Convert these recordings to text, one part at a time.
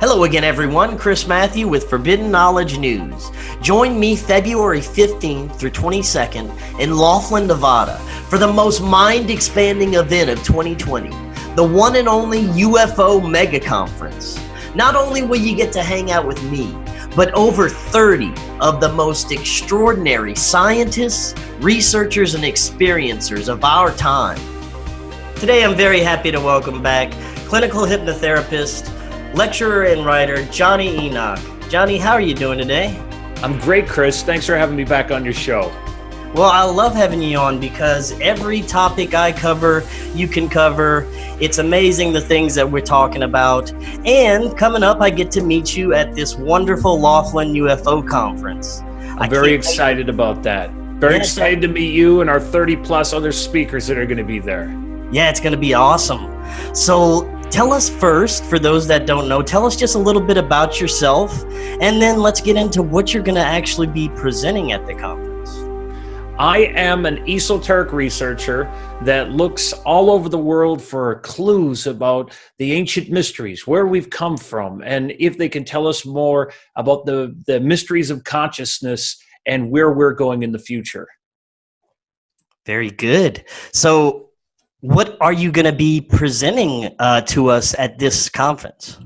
Hello again, everyone. Chris Mathieu with Forbidden Knowledge News. Join me February 15th through 22nd in Laughlin, Nevada for the most mind-expanding event of 2020, the one and only UFO Mega Conference. Not only will you get to hang out with me, but over 30 of the most extraordinary scientists, researchers, and experiencers of our time. Today, I'm very happy to welcome back clinical hypnotherapist, lecturer and writer, Jonny Enoch. Jonny, how are you doing today? I'm great, Chris. Thanks for having me back on your show. Well, I love having you on because every topic I cover, you can cover. It's amazing the things that we're talking about. And coming up, I get to meet you at this wonderful Laughlin UFO Conference. I'm very excited about that. Very excited to meet you and our 30 plus other speakers that are going to be there. Yeah, it's going to be awesome. So tell us first, for those that don't know, tell us just a little bit about yourself, and then let's get into what you're going to actually be presenting at the conference. I am an esoteric researcher that looks all over the world for clues about the ancient mysteries, where we've come from, and if they can tell us more about the mysteries of consciousness and where we're going in the future. Very good. So what are you going to be presenting to us at this conference?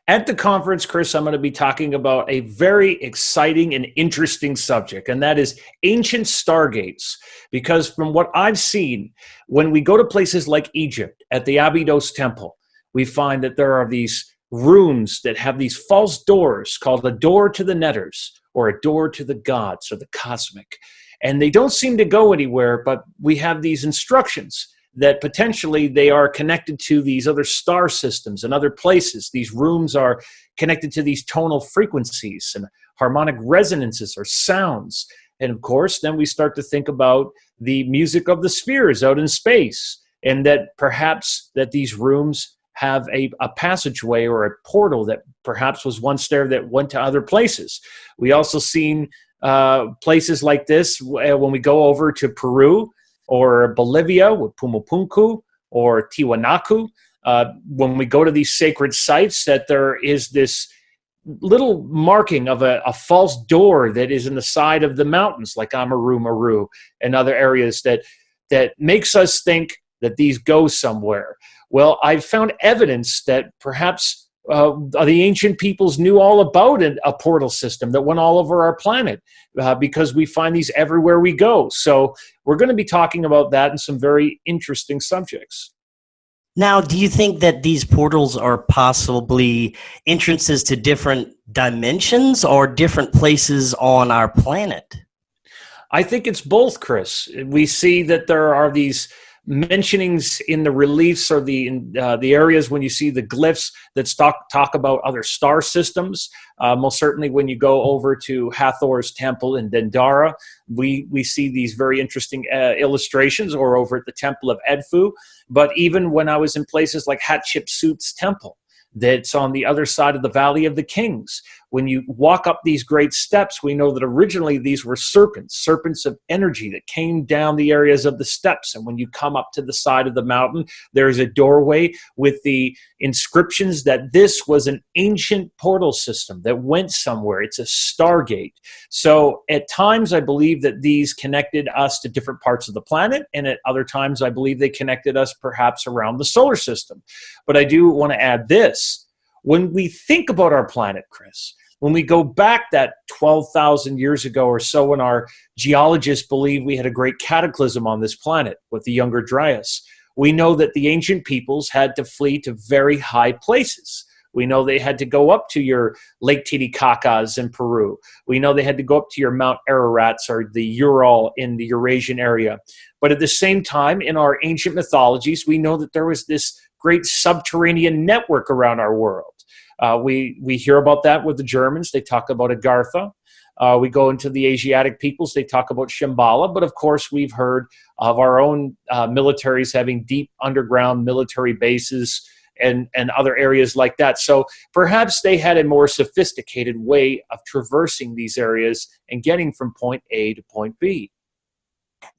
At the conference, Chris, I'm going to be talking about a very exciting and interesting subject, and that is ancient stargates. Because from what I've seen, when we go to places like Egypt, at the Abydos Temple, we find that there are these rooms that have these false doors called a door to the netters, or a door to the gods, or the cosmic. And they don't seem to go anywhere, but we have these instructions that potentially they are connected to these other star systems and other places. These rooms are connected to these tonal frequencies and harmonic resonances or sounds. And of course, then we start to think about the music of the spheres out in space, and that perhaps that these rooms have a passageway or a portal that perhaps was once there that went to other places. We also seen places like this when we go over to Peru, or Bolivia with Pumapunku, or Tiwanaku. When we go to these sacred sites, that there is this little marking of a false door that is in the side of the mountains, like Amaru Maru and other areas that makes us think that these go somewhere. Well, I've found evidence that perhaps the ancient peoples knew all about a portal system that went all over our planet, because we find these everywhere we go. So we're going to be talking about that and some very interesting subjects. Now, do you think that these portals are possibly entrances to different dimensions or different places on our planet? I think it's both, Chris. We see that there are these mentionings in the reliefs or the areas when you see the glyphs that talk about other star systems. Most certainly when you go over to Hathor's temple in Dendara, we see these very interesting illustrations, or over at the temple of Edfu. But even when I was in places like Hatshepsut's temple, that's on the other side of the Valley of the Kings, when you walk up these great steps, we know that originally these were serpents of energy that came down the areas of the steps. And when you come up to the side of the mountain, there's a doorway with the inscriptions that this was an ancient portal system that went somewhere. It's a Stargate. So at times, I believe that these connected us to different parts of the planet, and at other times, I believe they connected us perhaps around the solar system. But I do want to add this. When we think about our planet, Chris, when we go back that 12,000 years ago or so, when our geologists believe we had a great cataclysm on this planet with the Younger Dryas, we know that the ancient peoples had to flee to very high places. We know they had to go up to your Lake Titicacas in Peru. We know they had to go up to your Mount Ararats or the Ural in the Eurasian area. But at the same time, in our ancient mythologies, we know that there was this great subterranean network around our world. We hear about that with the Germans. They talk about Agartha. We go into the Asiatic peoples. They talk about Shambhala. But of course, we've heard of our own militaries having deep underground military bases and other areas like that. So perhaps they had a more sophisticated way of traversing these areas and getting from point A to point B.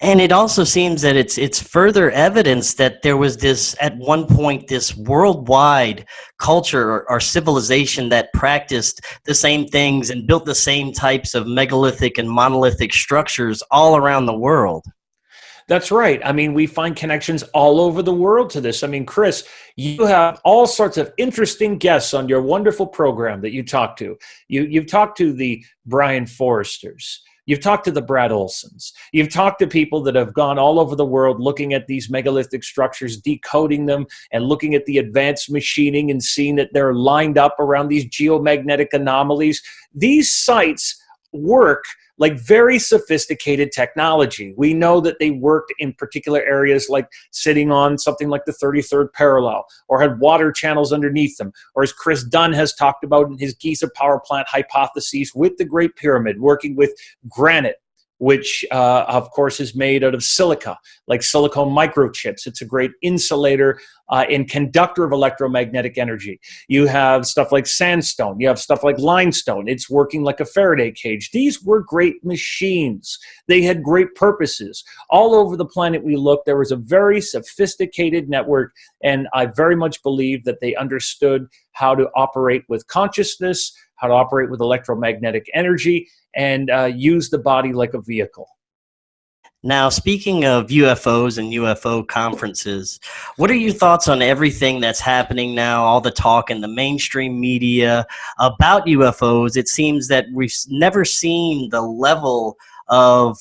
And it also seems that it's further evidence that there was this, at one point, this worldwide culture or civilization that practiced the same things and built the same types of megalithic and monolithic structures all around the world. That's right. I mean, we find connections all over the world to this. I mean, Chris, you have all sorts of interesting guests on your wonderful program that you talk to. You've talked to the Brian Forresters. You've talked to the Brad Olsons. You've talked to people that have gone all over the world looking at these megalithic structures, decoding them, and looking at the advanced machining and seeing that they're lined up around these geomagnetic anomalies. These sites work like very sophisticated technology. We know that they worked in particular areas, like sitting on something like the 33rd parallel, or had water channels underneath them, or as Chris Dunn has talked about in his Giza power plant hypotheses with the Great Pyramid, working with granite, which of course is made out of silica, like silicone microchips. It's a great insulator and conductor of electromagnetic energy. You have stuff like sandstone. You have stuff like limestone. It's working like a Faraday cage. These were great machines. They had great purposes. All over the planet we looked, there was a very sophisticated network, and I very much believe that they understood how to operate with consciousness, how to operate with electromagnetic energy, and use the body like a vehicle. Now, speaking of UFOs and UFO conferences, what are your thoughts on everything that's happening now, all the talk in the mainstream media about UFOs? It seems that we've never seen the level of,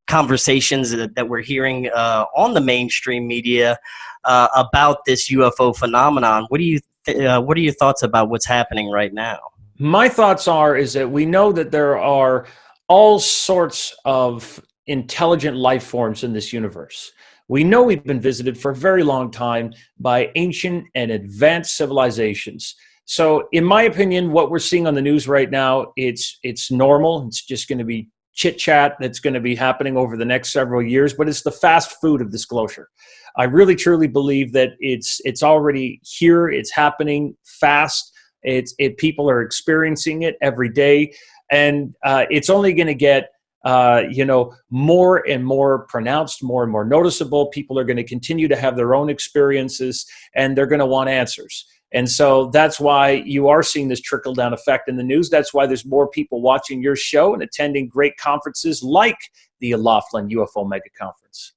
conversations that we're hearing on the mainstream media about this UFO phenomenon. What are your thoughts about what's happening right now? My thoughts is that we know that there are all sorts of intelligent life forms in this universe. We know we've been visited for a very long time by ancient and advanced civilizations. So in my opinion, what we're seeing on the news right now, it's normal. It's just going to be chit chat that's going to be happening over the next several years, but it's the fast food of disclosure. I really truly believe that it's already here. It's happening fast. People are experiencing it every day, and it's only going to get more and more pronounced, more and more noticeable. People are going to continue to have their own experiences, and they're going to want answers. And so that's why you are seeing this trickle-down effect in the news. That's why there's more people watching your show and attending great conferences like the Laughlin UFO Mega Conference.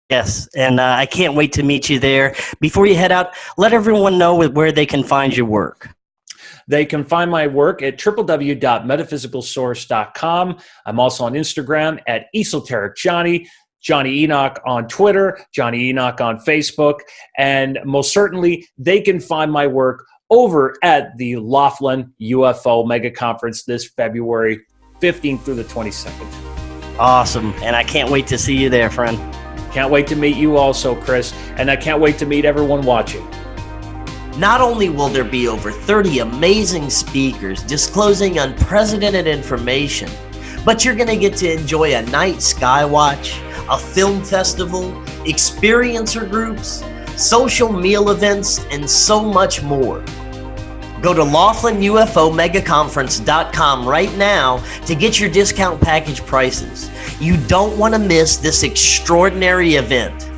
Yes, and I can't wait to meet you there. Before you head out, let everyone know where they can find your work. They can find my work at www.metaphysicalsource.com. I'm also on Instagram at Esoteric Jonny, Jonny Enoch on Twitter, Jonny Enoch on Facebook, and most certainly they can find my work over at the Laughlin UFO Mega Conference this February 15th through the 22nd. Awesome, and I can't wait to see you there, friend. Can't wait to meet you also, Chris, and I can't wait to meet everyone watching. Not only will there be over 30 amazing speakers disclosing unprecedented information, but you're going to get to enjoy a night sky watch, a film festival, experiencer groups, social meal events, and so much more. Go to LaughlinUFOMegaConference.com right now to get your discount package prices. You don't want to miss this extraordinary event.